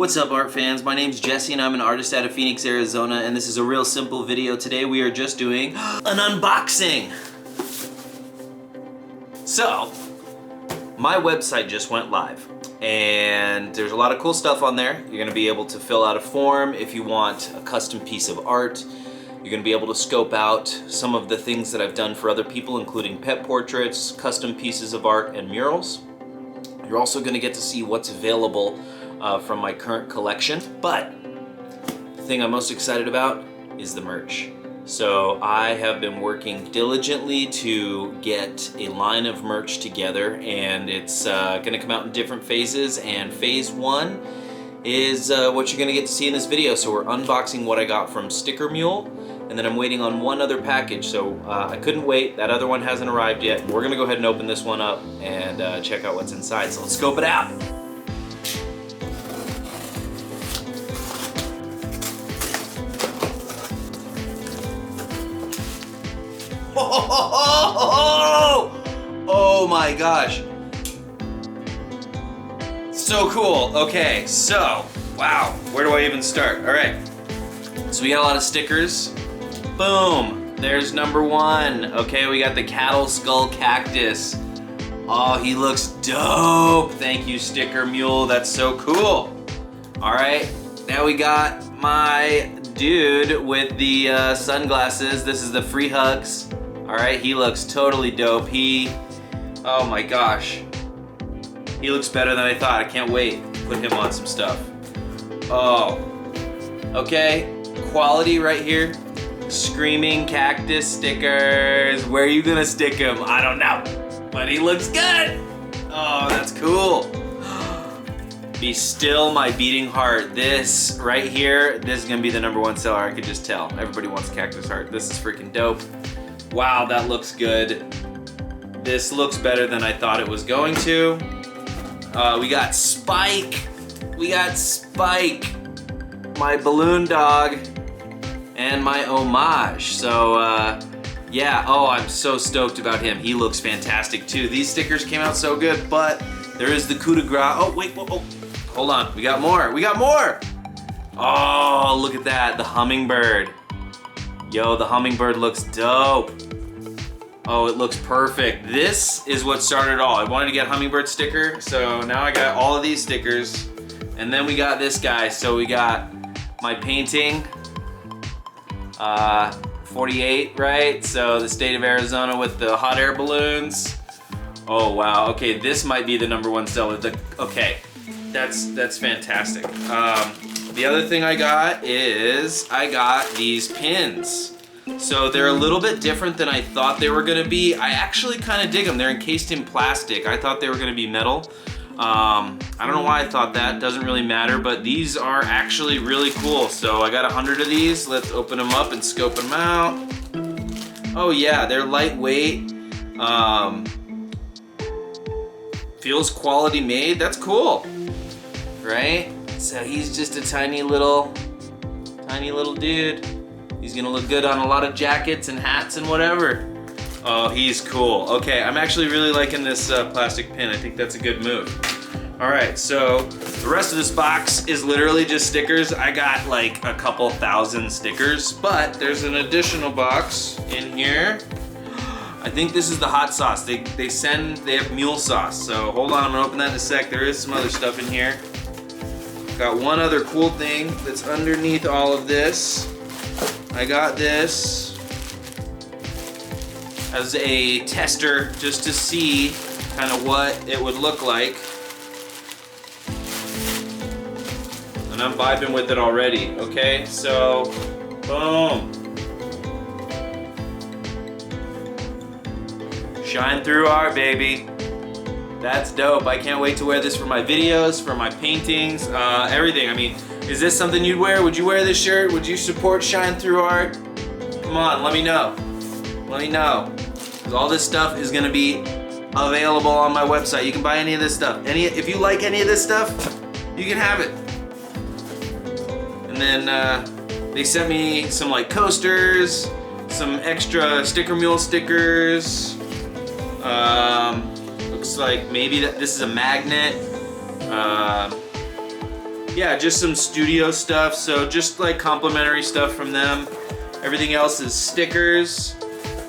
What's up, art fans? My name's Jesse and I'm an artist out of Phoenix, Arizona, and this is a real simple video. Today we are just doing an unboxing. So, my website just went live and there's a lot of cool stuff on there. You're gonna be able to fill out a form if you want a custom piece of art. You're gonna be able to scope out some of the things that I've done for other people, including pet portraits, custom pieces of art, and murals. You're also gonna get to see what's available from my current collection. But the thing I'm most excited about is the merch. So I have been working diligently to get a line of merch together, and it's gonna come out in different phases, and phase one is what you're gonna get to see in this video. So we're unboxing what I got from Mule, and then I'm waiting on one other package. So I couldn't wait, that other one hasn't arrived yet. We're gonna go ahead and open this one up and check out what's inside. So let's scope it out. Oh my gosh. So cool. Okay, so, wow, where do I even start? All right, so we got a lot of stickers. Boom, there's number one. Okay, we got the cattle skull cactus. Oh, he looks dope. Thank you, Sticker Mule, that's so cool. All right, now we got my dude with the sunglasses. This is the free hugs. All right, he looks totally dope. Oh my gosh. He looks better than I thought. I can't wait to put him on some stuff. Oh, okay, quality right here. Screaming cactus stickers. Where are you gonna stick him? I don't know, but he looks good. Oh, that's cool. Be still my beating heart. This right here, this is gonna be the #1 seller, I could just tell. Everybody wants cactus heart. This is freaking dope. Wow, that looks good. This looks better than I thought it was going to. We got Spike. My balloon dog and my homage. So yeah, oh, I'm so stoked about him. He looks fantastic too. These stickers came out so good, but there is the coup de grace. Oh, wait, whoa. Hold on, we got more. Oh, look at that, the hummingbird. Yo, the hummingbird looks dope. Oh, it looks perfect. This is what started it all. I wanted to get a hummingbird sticker, so now I got all of these stickers. And then we got this guy. So we got my painting, 48, right? So the state of Arizona with the hot air balloons. Oh, wow, okay, this might be the #1 seller. Okay, that's fantastic. The other thing I got is I got these pins. So they're a little bit different than I thought they were gonna be. I actually kind of dig them. They're encased in plastic. I thought they were gonna be metal. I don't know why I thought that, doesn't really matter, but these are actually really cool. So I got 100 of these. Let's open them up and scope them out. Oh yeah, they're lightweight. Feels quality made, that's cool, right? So he's just a tiny little dude. He's gonna look good on a lot of jackets and hats and whatever. Oh, he's cool. Okay, I'm actually really liking this plastic pin. I think that's a good move. All right, so the rest of this box is literally just stickers. I got like a couple thousand stickers, but there's an additional box in here. I think this is the hot sauce. They have mule sauce. So hold on, I'm gonna open that in a sec. There is some other stuff in here. Got one other cool thing that's underneath all of this. I got this as a tester just to see kind of what it would look like. And I'm vibing with it already, okay? So, boom. Shine through art, baby. That's dope. I can't wait to wear this for my videos, for my paintings, everything. I mean, is this something you'd wear? Would you wear this shirt? Would you support Shine Through Art? Come on, let me know. Let me know. Because all this stuff is gonna be available on my website. You can buy any of this stuff. If you like any of this stuff, you can have it. And then they sent me some like coasters, some extra Sticker Mule stickers. Looks like maybe this is a magnet. yeah, just some studio stuff. So just like complimentary stuff from them. Everything else is stickers.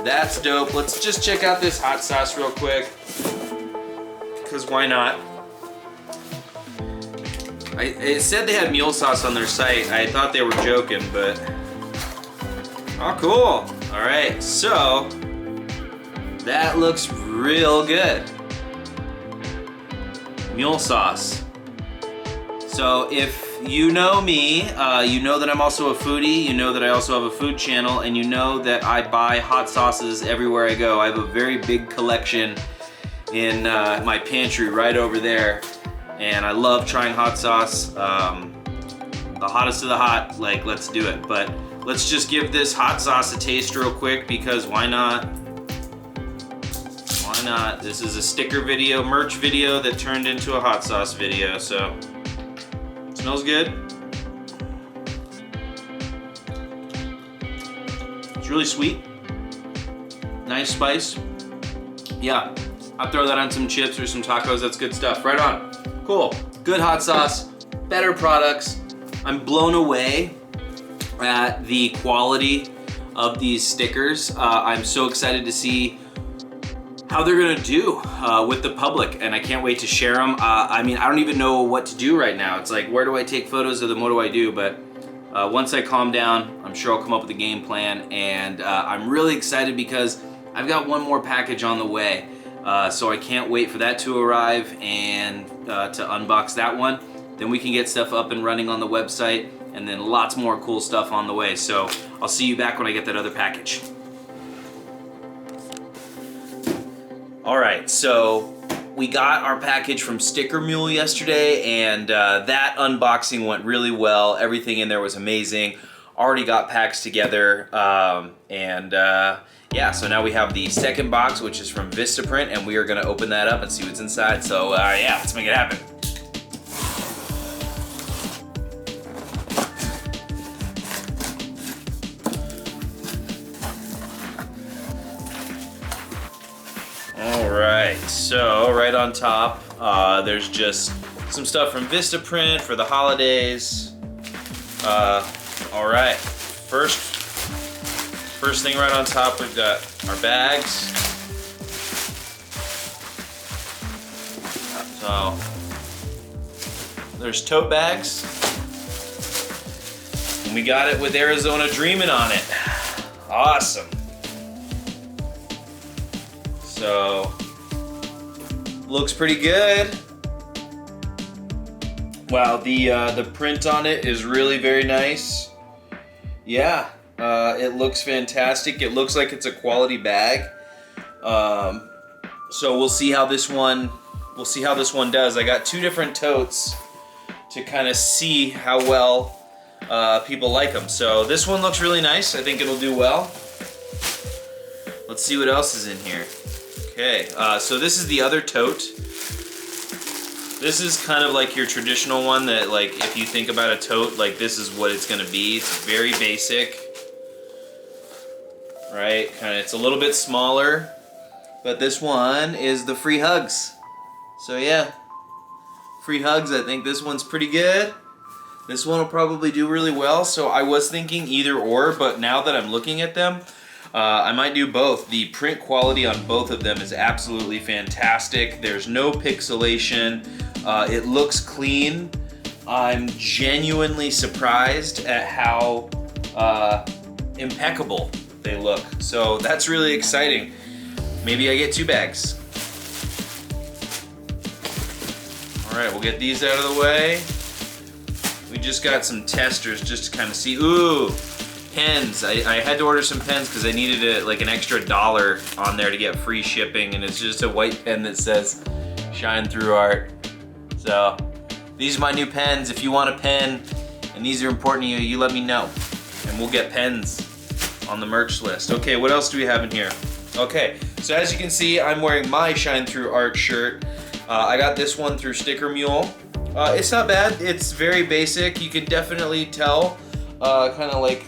That's dope. Let's just check out this hot sauce real quick, because why not? It said they had mule sauce on their site. I thought they were joking, but oh, cool. All right, so that looks real good. Mule sauce. So if you know me, you know that I'm also a foodie, you know that I also have a food channel, and you know that I buy hot sauces everywhere I go. I have a very big collection in my pantry right over there, and I love trying hot sauce. The hottest of the hot, like, let's do it. But let's just give this hot sauce a taste real quick, because why not? Why not? This is a sticker video, merch video that turned into a hot sauce video, so smells good. It's really sweet. Nice spice. Yeah, I'll throw that on some chips or some tacos. That's good stuff. Right on. Cool. Good hot sauce. Better products. I'm blown away at the quality of these stickers. I'm so excited to see how they're gonna do with the public, and I can't wait to share them. I mean, I don't even know what to do right now. It's like, where do I take photos of them? What do I do? But once I calm down, I'm sure I'll come up with a game plan, and I'm really excited because I've got one more package on the way. So I can't wait for that to arrive and to unbox that one. Then we can get stuff up and running on the website, and then lots more cool stuff on the way. So I'll see you back when I get that other package. All right, so we got our package from Sticker Mule yesterday, and that unboxing went really well. Everything in there was amazing. Already got packs together, yeah, so now we have the second box, which is from Vista, and we are gonna open that up and see what's inside. So yeah, let's make it happen. Alright, so right on top, there's just some stuff from Vista for the holidays. Alright, first thing right on top, we've got our bags. So, there's tote bags. And we got it with Arizona Dreamin' on it. Awesome. So, looks pretty good. Wow, the print on it is really very nice. Yeah, it looks fantastic. It looks like it's a quality bag. So we'll see how this one does. I got two different totes to kind of see how well people like them. So this one looks really nice. I think it'll do well. Let's see what else is in here. Okay, so this is the other tote. This is kind of like your traditional one that, like, if you think about a tote, like, this is what it's gonna be. It's very basic, right? Kind of, it's a little bit smaller, but this one is the free hugs. So yeah, free hugs. I think this one's pretty good. This one will probably do really well. So I was thinking either or, but now that I'm looking at them, I might do both. The print quality on both of them is absolutely fantastic. There's no pixelation. It looks clean. I'm genuinely surprised at how impeccable they look. So that's really exciting. Maybe I get two bags. All right, we'll get these out of the way. We just got some testers just to kind of see. Ooh, pens. I had to order some pens because I needed like an extra $1 on there to get free shipping, and it's just a white pen that says Shine Through Art. So these are my new pens. If you want a pen and these are important to you, you let me know and we'll get pens on the merch list. Okay, what else do we have in here? Okay, so as you can see, I'm wearing my Shine Through Art shirt. I got this one through Sticker Mule. It's not bad. It's very basic. You can definitely tell, kind of like,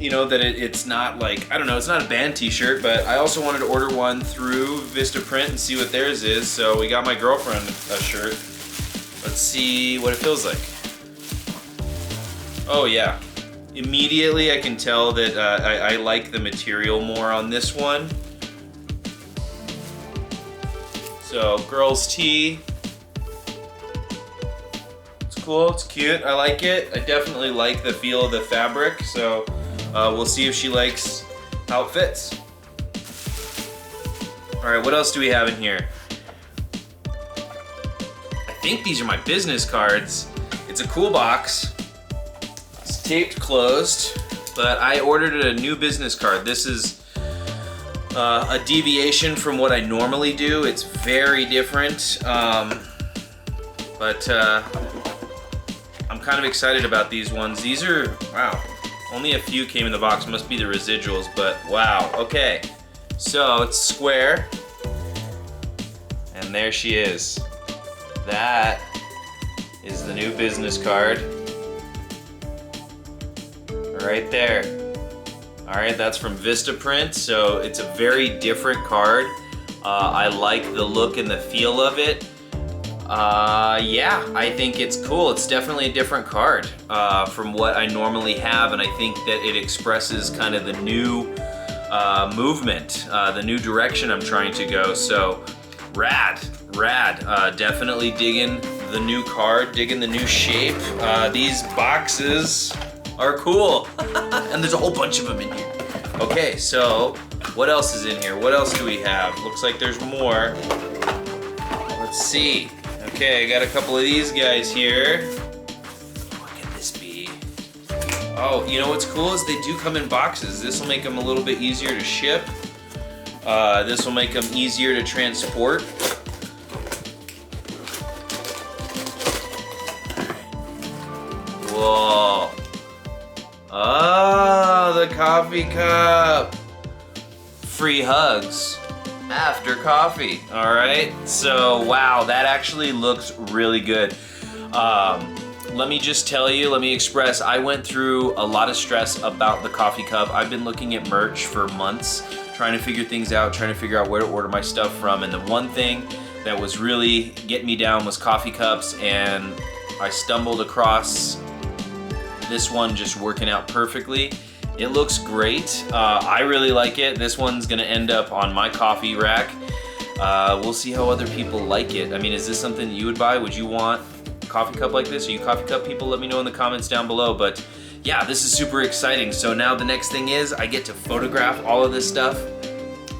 you know, that it's not like, I don't know, it's not a band t-shirt, but I also wanted to order one through Vista and see what theirs is. So we got my girlfriend a shirt. Let's see what it feels like. Oh yeah. Immediately I can tell that I like the material more on this one. So, girls' tee. It's cool, it's cute, I like it. I definitely like the feel of the fabric, so we'll see if she likes how it fits. Alright, what else do we have in here? I think these are my business cards. It's a cool box. It's taped closed, but I ordered a new business card. This is a deviation from what I normally do. It's very different, but I'm kind of excited about these ones. These are, wow, only a few came in the box. Must be the residuals, but wow, okay. So it's square, and there she is. That is the new business card. Right there. All right, that's from Vista print, so it's a very different card. I like the look and the feel of it. Yeah, I think it's cool. It's definitely a different card from what I normally have, and I think that it expresses kind of the new movement, the new direction I'm trying to go. So, rad. Definitely digging the new card, digging the new shape. These boxes are cool. And there's a whole bunch of them in here. Okay, so what else is in here? What else do we have? Looks like there's more. Let's see. Okay, I got a couple of these guys here. What can this be? Oh, you know what's cool is they do come in boxes. This will make them a little bit easier to ship. This will make them easier to transport. Whoa. Ah, the coffee cup. Free hugs after coffee. All right. So, wow, that actually looks really good. Let me just tell you, let me express, I went through a lot of stress about the coffee cup. I've been looking at merch for months, trying to figure things out, trying to figure out where to order my stuff from. And the one thing that was really getting me down was coffee cups, and I stumbled across this one just working out perfectly. It looks great. I really like it. This one's gonna end up on my coffee rack. We'll see how other people like it. I mean, is this something that you would buy? Would you want a coffee cup like this? Are you coffee cup people? Let me know in the comments down below. But yeah, this is super exciting. So now the next thing is I get to photograph all of this stuff.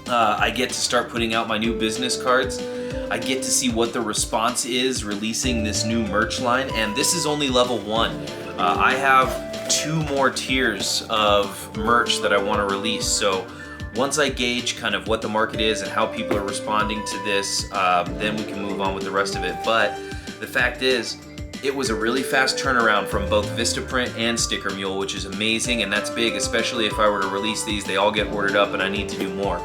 I get to start putting out my new business cards. I get to see what the response is releasing this new merch line, and this is only level 1. I have 2 more tiers of merch that I want to release. So once I gauge kind of what the market is and how people are responding to this, then we can move on with the rest of it. But the fact is, it was a really fast turnaround from both Vistaprint and Sticker Mule, which is amazing, and that's big, especially if I were to release these. They all get ordered up and I need to do more.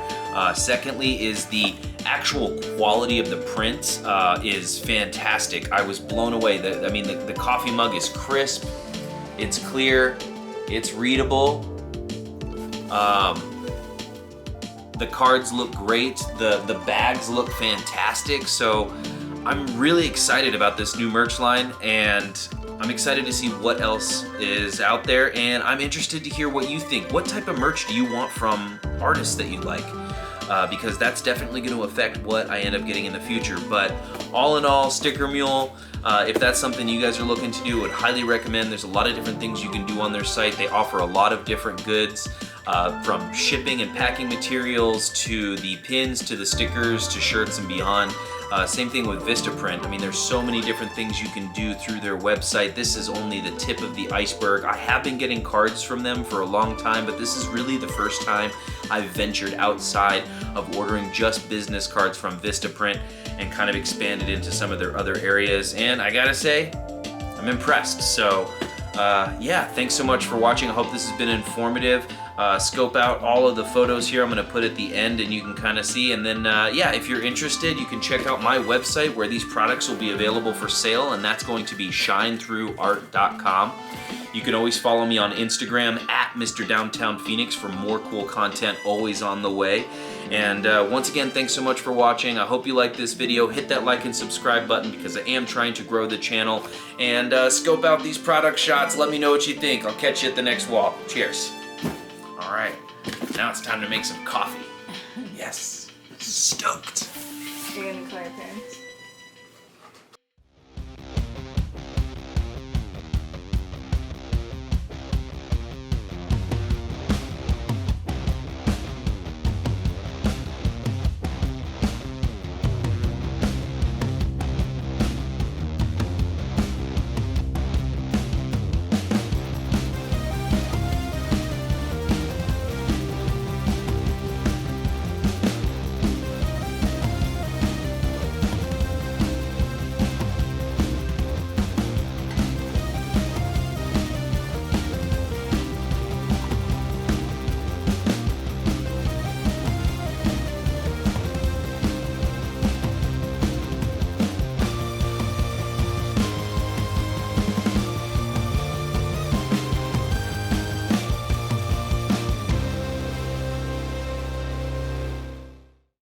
Secondly is the actual quality of the print is fantastic. I was blown away. The coffee mug is crisp, it's clear, it's readable. The cards look great, the bags look fantastic. So I'm really excited about this new merch line, and I'm excited to see what else is out there, and I'm interested to hear what you think. What type of merch do you want from artists that you like? Because that's definitely going to affect what I end up getting in the future. But all in all, Sticker Mule, if that's something you guys are looking to do, I would highly recommend. There's a lot of different things you can do on their site. They offer a lot of different goods, from shipping and packing materials to the pins to the stickers to shirts and beyond. Same thing with Vistaprint. I mean, there's so many different things you can do through their website. This is only the tip of the iceberg. I have been getting cards from them for a long time, but this is really the first time I've ventured outside of ordering just business cards from Vistaprint and kind of expanded into some of their other areas. And I gotta say, I'm impressed. So yeah, thanks so much for watching. I hope this has been informative. Scope out all of the photos here I'm going to put at the end, and you can kind of see. And then yeah, if you're interested, you can check out my website where these products will be available for sale, and that's going to be shinethroughart.com. You can always follow me on Instagram at Mr. Downtown Phoenix for more cool content always on the way. And once again, thanks so much for watching. I hope you liked this video. Hit that like and subscribe button because I am trying to grow the channel. And scope out these product shots. Let me know what you think. I'll catch you at the next wall. Cheers. All right, now it's time to make some coffee. Yes, stoked. Are you gonna call your parents?